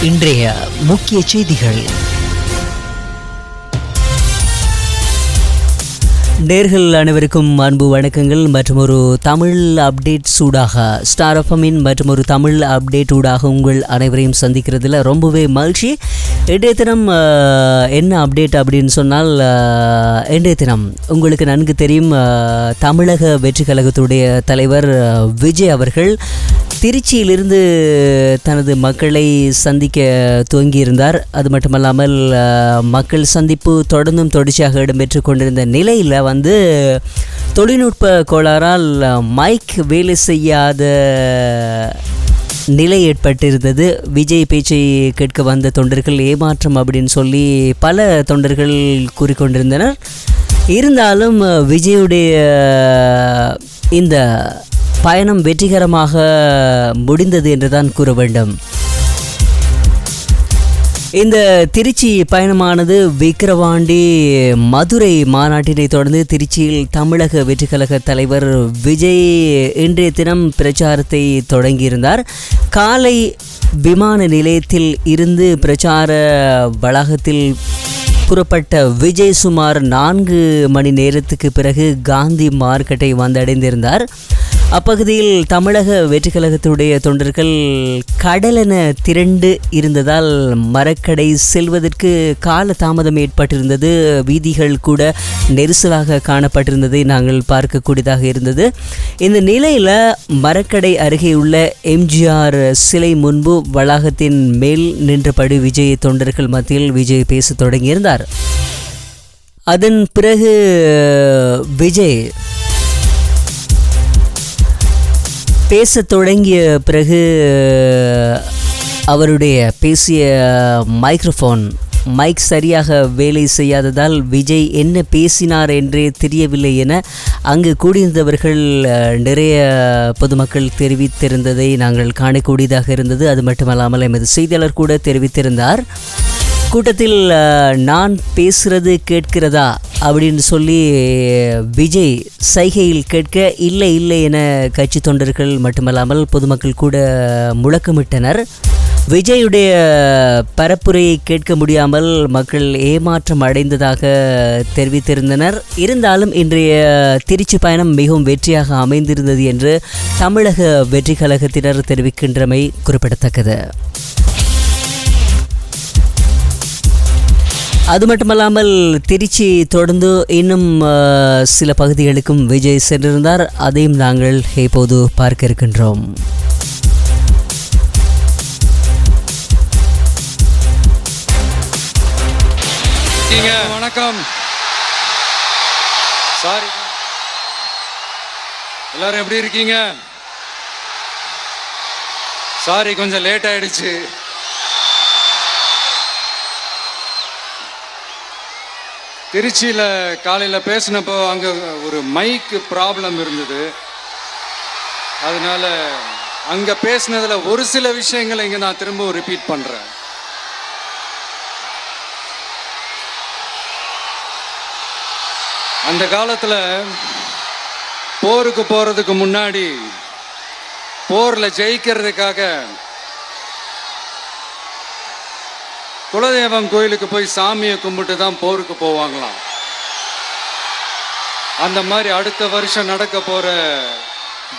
இன்றைய முக்கிய செய்திகள். நேர்கள் அனைவருக்கும் அன்பு வணக்கங்கள். மற்றும் ஒரு தமிழ் அப்டேட் சூடாக ஸ்டார் எஃப்எம்மின் மற்றும் ஒரு தமிழ் அப்டேட் ஊடாக உங்கள் அனைவரையும் சந்திக்கிறதுல ரொம்பவே மகிழ்ச்சி. இன்றைய தினம் என்ன அப்டேட் அப்படின்னு சொன்னால், இன்றைய தினம் உங்களுக்கு நன்கு தெரியும், தமிழக வெற்றி கழகத்துடைய தலைவர் விஜய் அவர்கள் திருச்சியிலிருந்து தனது மக்களை சந்திக்க துவங்கியிருந்தார். அது மட்டுமல்லாமல் மக்கள் சந்திப்பு தொடர்ந்தும் தொடர்ச்சியாக இடம்பெற்று கொண்டிருந்த நிலையில் தொழில்நுட்ப கோளாறால் மைக் வேலை செய்யாத நிலை ஏற்பட்டிருந்தது. விஜய் பேச்சை கேட்க வந்த தொண்டர்கள் ஏமாற்றம் அப்படின்னு சொல்லி பல தொண்டர்கள் கூறிக்கொண்டிருந்தனர். இருந்தாலும் விஜயுடைய இந்த பயணம் வெற்றிகரமாக முடிந்தது என்றுதான் கூற வேண்டும். இந்த திருச்சி பயணமானது விக்கிரவாண்டி மதுரை மாநாட்டினை தொடர்ந்து திருச்சியில் தமிழக வெற்றி கழக தலைவர் விஜய் இன்றைய தினம் பிரச்சாரத்தை தொடங்கியிருந்தார். காலை விமான நிலையத்தில் இருந்து பிரச்சார வளாகத்தில் புறப்பட்ட விஜய் சுமார் 4 மணி நேரத்துக்கு பிறகு காந்தி மார்க்கெட்டை வந்தடைந்திருந்தார். அப்பகுதியில் தமிழக வெற்றி கழகத்துடைய தொண்டர்கள் கடலென திரண்டு இருந்ததால் மரக்கடை செல்வதற்கு கால தாமதம் ஏற்பட்டிருந்தது. வீதிகள் கூட நெரிசலாக காணப்பட்டிருந்ததை நாங்கள் பார்க்கக்கூடியதாக இருந்தது. இந்த நிலையில் மரக்கடை அருகே உள்ள எம்ஜிஆர் சிலை முன்பு வளாகத்தின் மேல் நின்றபடி விஜய் தொண்டர்கள் மத்தியில் விஜய் பேச தொடங்கியிருந்தார். அதன் பிறகு விஜய் பேச தொடங்கிய பிறகு அவருடைய பேசிய மைக் சரியாக வேலை செய்யாததால் விஜய் என்ன பேசினார் என்றே தெரியவில்லை என அங்கு கூடியிருந்தவர்கள் நிறைய பொதுமக்கள் தெரிவித்திருந்ததை நாங்கள் காணக்கூடியதாக இருந்தது. அது மட்டுமல்லாமல் எமது செய்தியாளர் கூட தெரிவித்திருந்தார். கூட்டத்தில் நான் பேசுறது கேட்கிறதா அப்படின்னு சொல்லி விஜய் சைகையில் கேட்க இல்லை இல்லை என கட்சி தொண்டர்கள் மட்டுமல்லாமல் பொதுமக்கள் கூட முழக்கமிட்டனர். விஜயுடைய பரப்புரையை கேட்க முடியாமல் மக்கள் ஏமாற்றம் அடைந்ததாக தெரிவித்திருந்தனர். இருந்தாலும் இன்றைய திருச்சி பயணம் மிகவும் வெற்றியாக அமைந்திருந்தது என்று தமிழக வெற்றி கழகத்தினர் தெரிவிக்கின்றமை குறிப்பிடத்தக்கது. அது மட்டுமல்லாமல் திருச்சி தொடர்ந்து இன்னும் சில பகுதிகளுக்கும் விஜய் சென்றிருந்தார். அதையும் நாங்கள் இப்போது பார்க்க இருக்கின்றோம். வணக்கம். சாரி, எல்லாரும் எப்படி இருக்கீங்க? சாரி, கொஞ்சம் லேட் ஆயிடுச்சு. திருச்சியில் காலையில் பேசினப்போ அங்கே ஒரு மைக் ப்ராப்ளம் இருந்தது. அதனால அங்கே பேசினதில் ஒரு சில விஷயங்களை இங்கே நான் திரும்ப ரிப்பீட் பண்ணுறேன். அந்த காலத்தில் போருக்கு போகிறதுக்கு முன்னாடி போரில் ஜெயிக்கிறதுக்காக குலதெய்வம் கோயிலுக்கு போய் சாமியை கும்பிட்டு தான் போருக்கு போவாங்களாம். அந்த மாதிரி அடுத்த வருஷம் நடக்க போற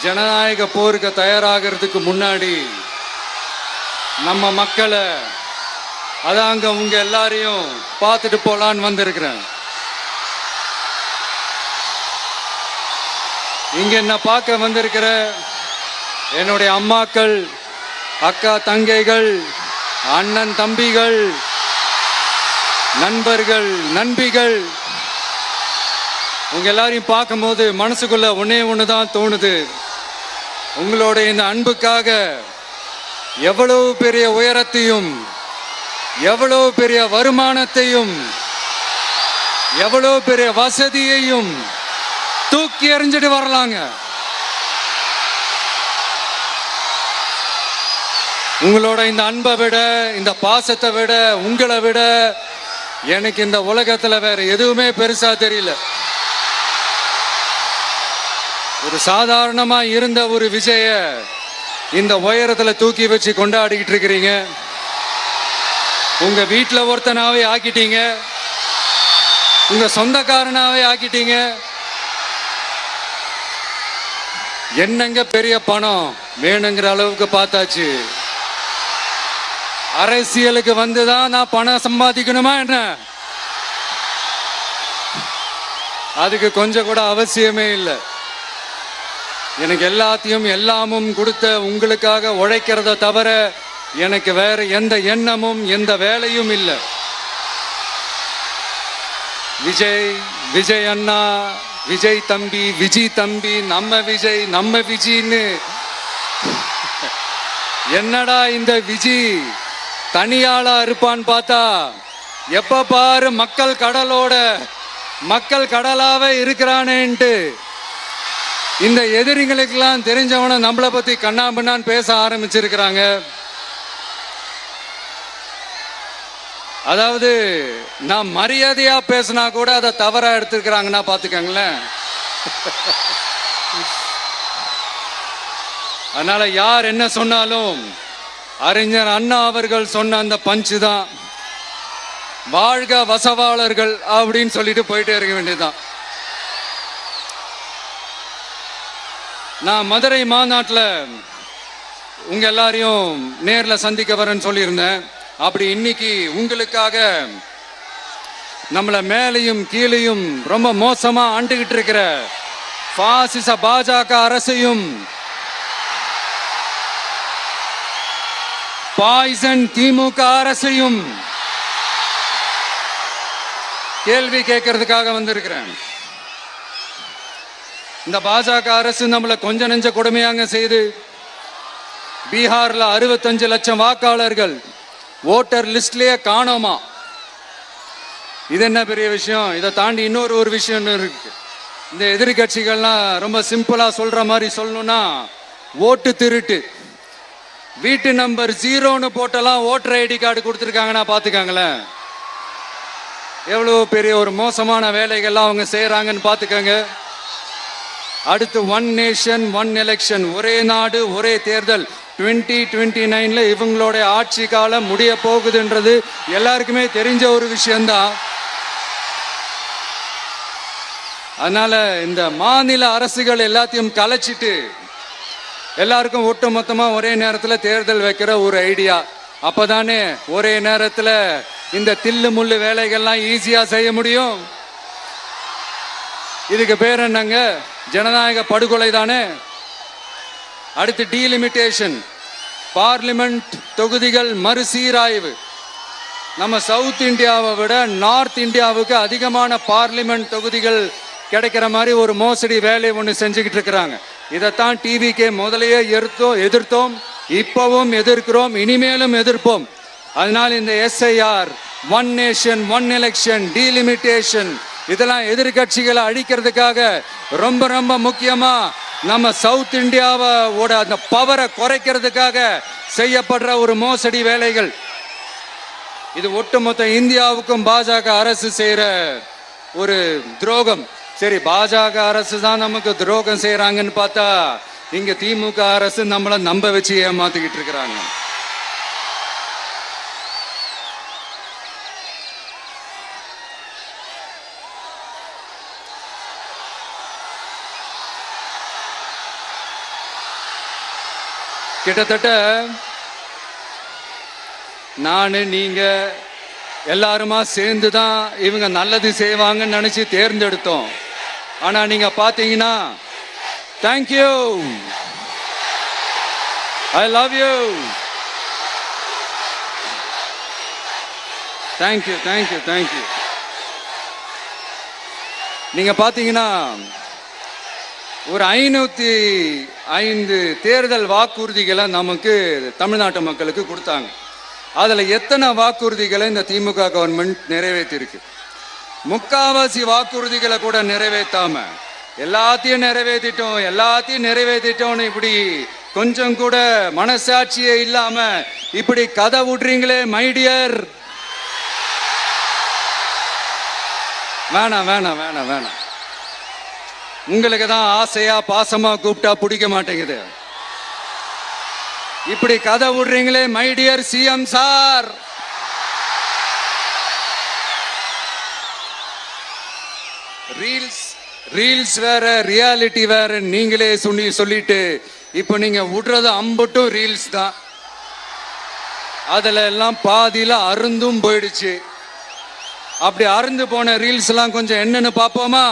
ஜனநாயக போருக்கு தயாராகிறதுக்கு முன்னாடி நம்ம மக்களை அதாங்க உங்க எல்லாரையும் பார்த்துட்டு போலான்னு வந்திருக்கிறேன். இங்க என்ன பார்க்க வந்திருக்கிற என்னுடைய அம்மாக்கள், அக்கா தங்கைகள், அண்ணன் தம்பிகள், நண்பர்கள், நண்பிகள், உங்க எல்லாரையும் பார்க்கும்போது மனசுக்குள்ள ஒண்ணு தான் தோணுது. உங்களோட இந்த அன்புக்காக எவ்வளவு பெரிய உயரத்தையும், எவ்வளவு பெரிய வருமானத்தையும், எவ்வளவு பெரிய வசதியையும் தூக்கி எறிஞ்சிட்டு வரலாங்க. உங்களோட இந்த அன்பை விட, இந்த பாசத்தை விட, உங்களை விட எனக்கு இந்த உலகத்துல வேற எதுவுமே பெருசா தெரியல. ஒரு சாதாரணமா இருந்த ஒரு விஜய இந்த உயரத்துல தூக்கி வச்சு கொண்டாடிக்கிட்டு இருக்கிறீங்க. உங்க வீட்டுல ஒருத்தனாவே ஆக்கிட்டீங்க, உங்க சொந்தக்காரனாவே ஆக்கிட்டீங்க. என்னங்க பெரிய பணம் வேணுங்கிற அளவுக்கு பார்த்தாச்சு. அரசியலுக்கு வந்துதான் நான் பணம் சம்பாதிக்கணுமா என்ன? அதுக்கு கொஞ்சம் கூட அவசியமே இல்லை. எனக்கு எல்லாத்தையும் எல்லாமும் கொடுத்த உங்களுக்காக உழைக்கிறத தவிர எனக்கு வேற எந்த எண்ணமும் எந்த வேலையும் இல்லை. விஜய், விஜய் அண்ணா, விஜய் தம்பி, விஜய் தம்பி, நம்ம விஜய், நம்ம விஜின்னு. என்னடா இந்த விஜய் தனியாளா இருப்பான்னு பார்த்தா எப்ப பாரு மக்கள் கடலோட மக்கள் கடலாவே இருக்கிறானேன்ட்டு இந்த எதிரிகளுக்கெல்லாம் தெரிஞ்சவன நம்மளை பத்தி கண்ணாபின்னான்னு பேச ஆரம்பிச்சிருக்கிறாங்க. அதாவது நான் மரியாதையா பேசினா கூட அதை தவறா எடுத்துக்கிறாங்கன்னா பாத்துக்கங்களேன். அதனால யார் என்ன சொன்னாலும் அறிஞர் அண்ணா அவர்கள் சொன்ன அந்த பஞ்சு தான், வாழ்க வசவாளர்கள் அப்படின்னு சொல்லிட்டு போயிட்டே இருக்க வேண்டியதுதான். நான் மதுரை மாநாட்டில் உங்க எல்லாரையும் நேரில் சந்திக்க வரேன்னு சொல்லியிருந்தேன். அப்படி இன்னைக்கு உங்களுக்காக நம்மளை மேலையும் கீழையும் ரொம்ப மோசமா ஆண்டுகிட்டு இருக்கிற பாசிச பாஜக அரசையும் பாய்சன் திமுக அரசையும் கேள்வி கேட்கறதுக்காக வந்திருக்கிறேன். இந்த பாஜக அரசு நம்மளை கொஞ்ச நெஞ்ச கொடுமையாங்க செய்து பீகார்ல 65 லட்சம் வாக்காளர்கள் ஓட்டர் லிஸ்ட்லயே காணோமா. இது என்ன பெரிய விஷயம்? இதை தாண்டி இன்னொரு விஷயம் இருக்கு. இந்த எதிர்கட்சிகள்லாம் ரொம்ப சிம்பிளா சொல்ற மாதிரி சொல்லணும்னா ஓட்டு திருட்டு. வீட்டு நம்பர் 0ன்னு போட்டெல்லாம் ஓட்டர் ஐடி கார்டு கொடுத்துருக்காங்கன்னா பாத்துக்காங்களேன். எவ்வளவு பெரிய ஒரு மோசமான வேலைகள்லாம் அவங்க செய்யறாங்கன்னு பாத்துக்கங்க. அடுத்து ஒன் நேஷன் ஒன் எலெக்ஷன், ஒரே நாடு ஒரே தேர்தல். 2029ல இவங்களோட ஆட்சி காலம் முடிய போகுதுன்றது எல்லாருக்குமே தெரிஞ்ச ஒரு விஷயம்தான். அதனால இந்த மாநில அரசுகள் எல்லாத்தையும் கலைச்சிட்டு எல்லாருக்கும் ஒட்டு மொத்தமா ஒரே நேரத்தில் தேர்தல் வைக்கிற ஒரு ஐடியா. அப்பதானே ஒரே நேரத்தில் இந்த தில்லு முள்ளு வேலைகள்லாம் ஈஸியா செய்ய முடியும். இதுக்கு பேர் என்னங்க? ஜனநாயக படுகொலை தானே. அடுத்து டீலிமிட்டேஷன், பார்லிமெண்ட் தொகுதிகள் மறுசீராய்வு. நம்ம சவுத் இந்தியாவை விட நார்த் இந்தியாவுக்கு அதிகமான பார்லிமெண்ட் தொகுதிகள் கிடைக்கிற மாதிரி ஒரு மோசடி வேலை ஒன்று செஞ்சுக்கிட்டு இருக்கிறாங்க. இதைத்தான் டிவிக்கே முதலையே எதிர்த்தோம், இப்பவும் எதிர்க்கிறோம், இனிமேலும் எதிர்ப்போம். அதனால் இந்த SIR, one nation one election, delimitation இதெல்லாம் எதிர்கட்சிகளை அழிக்கிறதுக்காக ரொம்ப ரொம்ப முக்கியமா நம்ம சவுத் இந்தியாவோட அந்த பவரை குறைக்கிறதுக்காக செய்யப்படுற ஒரு மோசடி வேலைகள். இது ஒட்டுமொத்த இந்தியாவுக்கும் பாஜக அரசு செய்யற ஒரு துரோகம். சரி, பாஜக அரசு தான் நமக்கு துரோகம் செய்யறாங்கன்னு பார்த்தா இங்க திமுக அரசு நம்மளை நம்ப வச்சு ஏமாத்திக்கிட்டு இருக்கிறாங்க. கிட்டத்தட்ட நானு நீங்க எல்லாருமா சேர்ந்து தான் இவங்க நல்லது செய்வாங்கன்னு நினைச்சு தேர்ந்தெடுத்தோம். ஆனா நீங்க பாத்தீங்கன்னா thank you, I love you, thank you thank you thank you. நீங்க பாத்தீங்கன்னா ஒரு 505 தேர்தல் வாக்குறுதிகளை நமக்கு தமிழ்நாட்டு மக்களுக்கு கொடுத்தாங்க. அதுல எத்தனை வாக்குறுதிகளை இந்த திமுக கவர்மெண்ட் நிறைவேற்றிருக்கு? முக்காவாசி வாக்குறுதிகளை கூட நிறைவேற்றாம எல்லாத்தையும் நிறைவேற்றிட்டோம் இப்படி கொஞ்சம் கூட மனசாட்சியே இல்லாம இப்படி கதை விடுறீங்களே மைடியர். வேணாம் வேணாம் வேணாம் வேணாம். உங்களுக்கு தான் ஆசையா பாசமா கூப்பிட்டா பிடிக்க மாட்டேங்குது. இப்படி கதை விடுறீங்களே my dear CM sir, reels reels வேற ரியாலிட்டி வேற நீங்களே சொல்லிட்டு இப்போ நீங்க விடுறது அம்பட்டும் ரீல்ஸ் தான். அதுல எல்லாம் பாதியில அருந்தும் போயிடுச்சு. அப்படி அருந்து போன ரீல்ஸ் எல்லாம் கொஞ்சம் என்னன்னு பாப்போமா?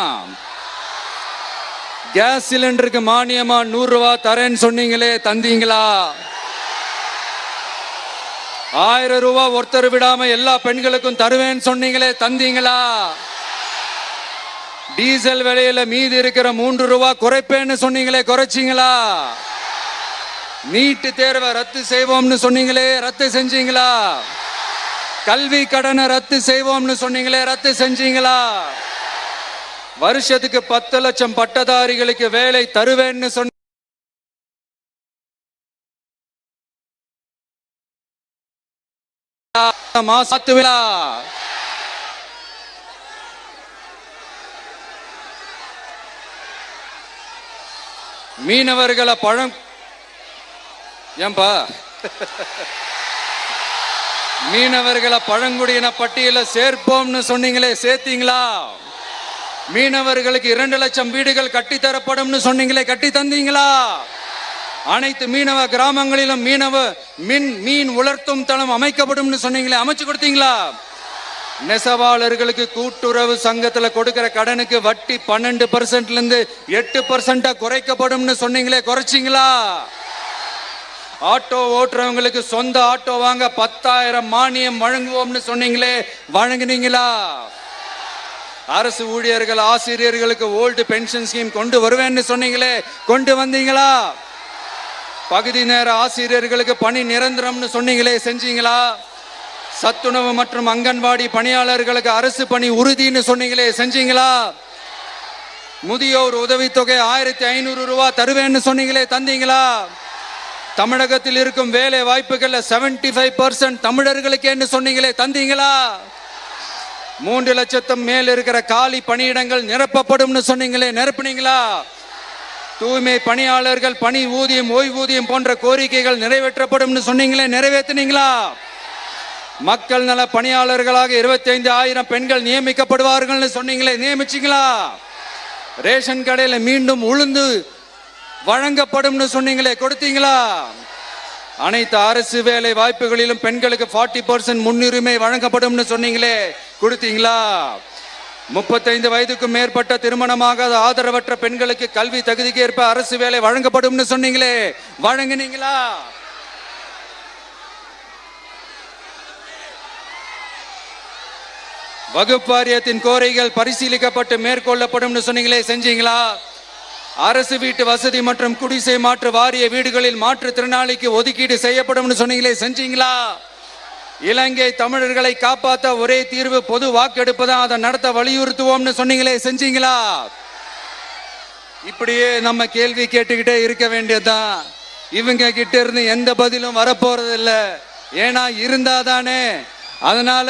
கேஸ் சிலிண்டருக்கு மானியமா 100 ரூபாய் தரேன்னு சொன்னீங்களே, தந்தீங்களா? 1000 ரூபாய் ஒருத்தர் விடாம எல்லா பெண்களுக்கும் தருவேன்னு சொன்னீங்களே, தந்தீங்களா? டீசல் விலையில மீதி இருக்கிற 3 ரூபாய் குறைப்பேன்னு சொன்னீங்களே, குறைச்சிங்களா? நீட்டு தேர்வை ரத்து செய்வோம்னு சொன்னீங்களே, ரத்து செஞ்சீங்களா? கல்வி கடனை ரத்து செய்வோம்னு சொன்னீங்களே, ரத்து செஞ்சீங்களா? வருஷத்துக்கு 10 லட்சம் பட்டதாரிகளுக்கு வேலை தருவேன்னு சொன்ன மாசாத்துவிழா மீனவர்களை ஏன்பா மீனவர்களை பழங்குடியின பட்டியல சேர்ப்போம்னு சொன்னீங்களே, சேர்த்தீங்களா? மீனவர்களுக்கு 2 லட்சம் வீடுகள் கட்டித்தரப்படும் சொன்னீங்களே, கட்டி தந்தீங்களா? அனைத்து மீனவ கிராமங்களிலும் மீன் உலர்த்தும் தளம் அமைக்கப்படும் சொன்னீங்களே, அமைச்சு கொடுத்தீங்களா? நெசவாளர்களுக்கு கூட்டுறவு சங்கத்துல கொடுக்கிற கடனுக்கு வட்டி 12% இருந்து 8% குறைக்கப்படும் சொன்னீங்களே, குறைச்சிங்களா? ஆட்டோ ஓட்டுறவங்களுக்கு சொந்த ஆட்டோ வாங்க 10,000 மானியம் வழங்குவோம்னு சொன்னீங்களே, வழங்குனீங்களா? அரசு ஊழியர்கள் ஆசிரியர்களுக்கு ஓல்டு பென்ஷன் ஸ்கீம் கொண்டு வருவேன்னு சொன்னீங்களே, கொண்டு வந்தீங்களா? பகுதி நேர ஆசிரியர்களுக்கு பணி நிரந்தரம்னு சொன்னீங்களே, செஞ்சீங்களா? சத்துணவு மற்றும் அங்கன்வாடி பணியாளர்களுக்கு அரசு பணி உறுதின்னு சொன்னீங்களே, செஞ்சீங்களா? முதியோர் உதவித்தொகை 1500 ரூபாய் தருவேன்னு சொன்னீங்களே, தந்தீங்களா? தமிழகத்தில் இருக்கும் வேலை வாய்ப்புகள்ல 75% தமிழர்களுக்கு என்று சொன்னீங்களே, தந்தீங்களா? 3 லட்சத்தும் மேல் இருக்கிற காலி பணியிடங்கள் நிரப்பப்படும் சொன்னீங்களே, நிரப்புனீங்களா? தூய்மை பணியாளர்கள் பணி ஊதியம், ஓய்வூதியம் போன்ற கோரிக்கைகள் நிறைவேற்றப்படும் சொன்னீங்களே, நிறைவேற்றினீங்களா? மக்கள் நல பணியாளர்களாக 25,000 பெண்கள் நியமிக்கப்படுவார்கள் சொன்னீங்களே, நியமிச்சீங்களா? ரேஷன் கடையில் மீண்டும் உளுந்து வழங்கப்படும் சொன்னீங்களே, கொடுத்தீங்களா? அனைத்து அரசு வேலை வாய்ப்புகளிலும் பெண்களுக்கு 40% முன்னுரிமை வழங்கப்படும் சொன்னீங்களே, கொடுத்தீங்களா? 35 வயதுக்கும் மேற்பட்ட திருமணமாகாத ஆதரவற்ற பெண்களுக்கு கல்வி தகுதிக்கு ஏற்ப அரசு வேலை வழங்கப்படும் சொன்னீங்களே, வழங்கினீங்களா? வகுப்பு வாரியத்தின் கோரிக்கைகள் பரிசீலிக்கப்பட்டு மேற்கொள்ளப்படும் சொன்னீங்களே, செஞ்சீங்களா? அரசு வீட்டு வசதி மற்றும் குடிசை மாற்று வாரிய வீடுகளில் மாற்றுத்திறனாளிக்கு ஒதுக்கீடு செய்யப்படும் சொன்னீங்களே, செஞ்சீங்களா? இலங்கை தமிழர்களை காப்பாற்ற ஒரே தீர்வு பொது வாக்கெடுப்பு தான், அதை நடத்த வலியுறுத்துவோம்னு சொன்னீங்களே, செஞ்சீங்களா? இப்படியே நம்ம கேள்வி கேட்டுக்கிட்டே இருக்க வேண்டியதுதான். இவங்க கிட்ட இருந்து எந்த பதிலும் வரப்போறது இல்ல. ஏன்னா இருந்தாதானே. அதனால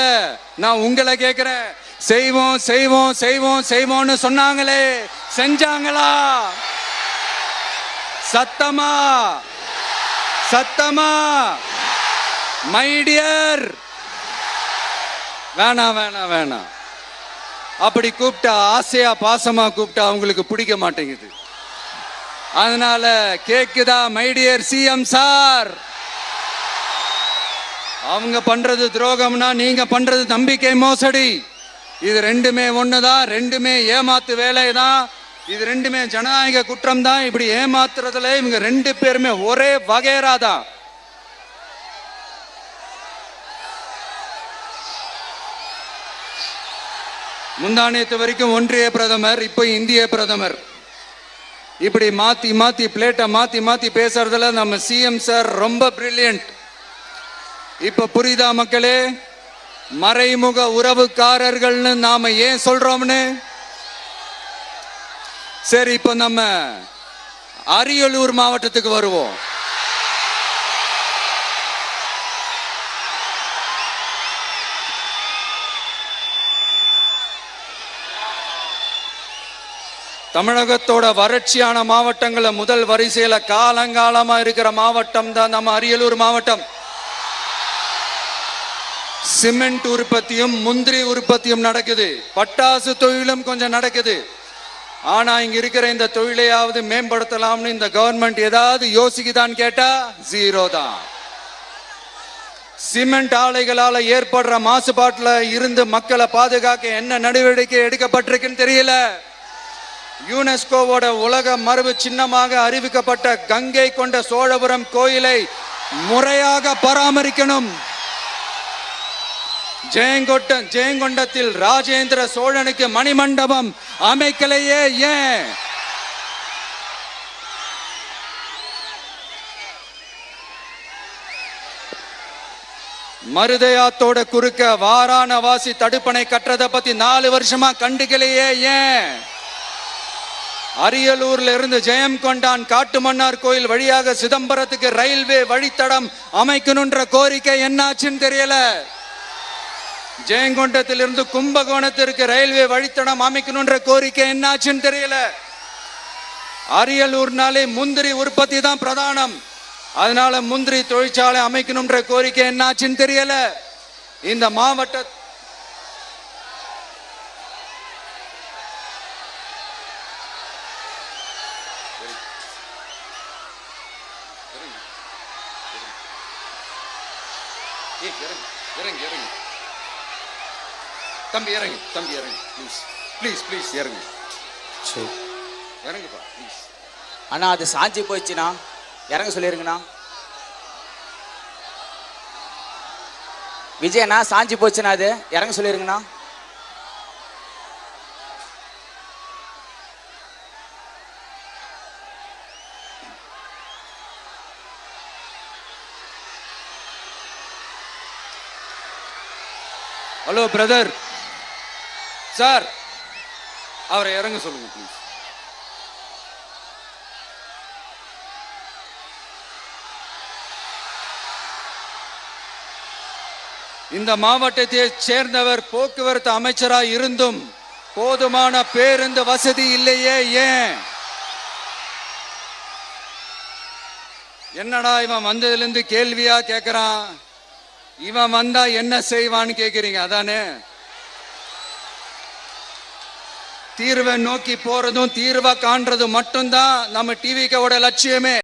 நான் உங்களை கேட்கிறேன், செய்வோம் செய்வோம் செய்வோம் செய்வோம்னு சொன்னாங்களே, செஞ்சாங்களா? சத்தமா சத்தமா? மை டியர், வேணாம் வேணாம் வேணாம். அப்படி கூப்பிட்டா, ஆசையா பாசமா கூப்பிட்டா அவங்களுக்கு பிடிக்க மாட்டேங்குது. அதனால கேக்குதா மை டியர் சிஎம் சார்? அவங்க பண்றது துரோகம்னா நீங்க பண்றது நம்பிக்கை மோசடி. இது ரெண்டுமே ஒண்ணுதான், ரெண்டுமே ஏமாத்து வேலை தான். இது ரெண்டுமே ஜனநாயக குற்றம் தான். இப்படி ஏமாத்துறதுல இவங்க 2 பேருமே ஒரே வகைரா தான். முந்தானியத்து வரைக்கும் ஒன்றிய பிரதமர், இப்போ இந்திய பிரதமர். இப்படி மாத்தி மாத்தி பிளேட்டை மாத்தி மாத்தி பேசுறதுல நம்ம சிஎம் சார் ரொம்ப பிரில்லியன்ட். இப்ப புரியுதா மக்களே? மறைமுக உறவுக்காரர்கள்னு நாம ஏன் சொல்றோம்னு? சரி, இப்ப நம்ம அரியலூர் மாவட்டத்துக்கு வருவோம். தமிழகத்தோட வறட்சியான மாவட்டங்கள முதல் வரிசையில காலங்காலமா இருக்கிற மாவட்டம் தான் நம்ம அரியலூர் மாவட்டம். சிமெண்ட் உற்பத்தியும் முந்திரி உற்பத்தியும் நடக்குது, பட்டாசு தொழிலும் கொஞ்சம் நடக்குது. ஆனா இங்க இருக்கிற இந்த தொழிலையாவது மேம்படுத்தலாம்னு இந்த கவர்மெண்ட் ஏதாவது யோசிக்குதான்னு கேட்டா ஜீரோ தான். சிமெண்ட் ஆலைகளால ஏற்படுற மாசுபாட்டுல இருந்து மக்களை பாதுகாக்க என்ன நடவடிக்கை எடுக்கப்பட்டிருக்குன்னு தெரியல. யுனெஸ்கோவோட உலக மரபு சின்னமாக அறிவிக்கப்பட்ட கங்கை கொண்ட சோழபுரம் கோயிலை முறையாக பராமரிக்கணும். ஜெயங்கொண்டத்தில் ராஜேந்திர சோழனுக்கு மணிமண்டபம் அமைக்கலையே ஏன்? மருதையாத்தோட குறுக்க வாராணவாசி தடுப்பணை கட்டுறதை பத்தி 4 வருஷமா கண்டுக்கலையே ஏன்? அரியலூர்ல இருந்து ஜெயங்கொண்டான் காட்டுமன்னார் கோயில் வழியாக சிதம்பரத்துக்கு ரயில்வே வழித்தடம் அமைக்கணும்ன்ற கோரிக்கை என்னாச்சுன்னு தெரியல. ஜெயங்கொண்டத்திலிருந்து கும்பகோணத்திற்கு ரயில்வே வழித்தடம் அமைக்கணும்ன்ற கோரிக்கை என்னாச்சுன்னு தெரியல. அரியலூர்னாலே முந்திரி உற்பத்தி தான் பிரதானம், அதனால முந்திரி தொழிற்சாலை அமைக்கணும்ன்ற கோரிக்கை என்னாச்சுன்னு தெரியல. இந்த மாவட்ட தம்பி இறங்கு, தம்பி இறங்கு, ப்ளீஸ் ப்ளீஸ் ப்ளீஸ் இறங்கு, இறங்குப்பா ப்ளீஸ். அண்ணா அது சாஞ்சி போயிடுச்சுண்ணா, இறங்க சொல்லிருங்கண்ணா. விஜயண்ணா சாஞ்சி போச்சுண்ணா, அது இறங்க சொல்லிருங்கண்ணா. ஹலோ பிரதர், சார் அவரை இறங்க சொல்லுங்க ப்ளீஸ். இந்த மாவட்டத்தை சேர்ந்தவர் போக்குவரத்து அமைச்சராக இருந்தும் போதுமான பேருந்து வசதி இல்லையே ஏன்? என்னடா இவன் வந்ததுல இருந்து கேள்வியா கேட்கிறான், இவன் வந்தா என்ன செய்வான்னு கேக்குறீங்க அதானே? தீர்வை நோக்கி போறதும் தீர்வை காண்றதும் மட்டும்தான் நம்ம டிவிக்கோட லட்சியமே.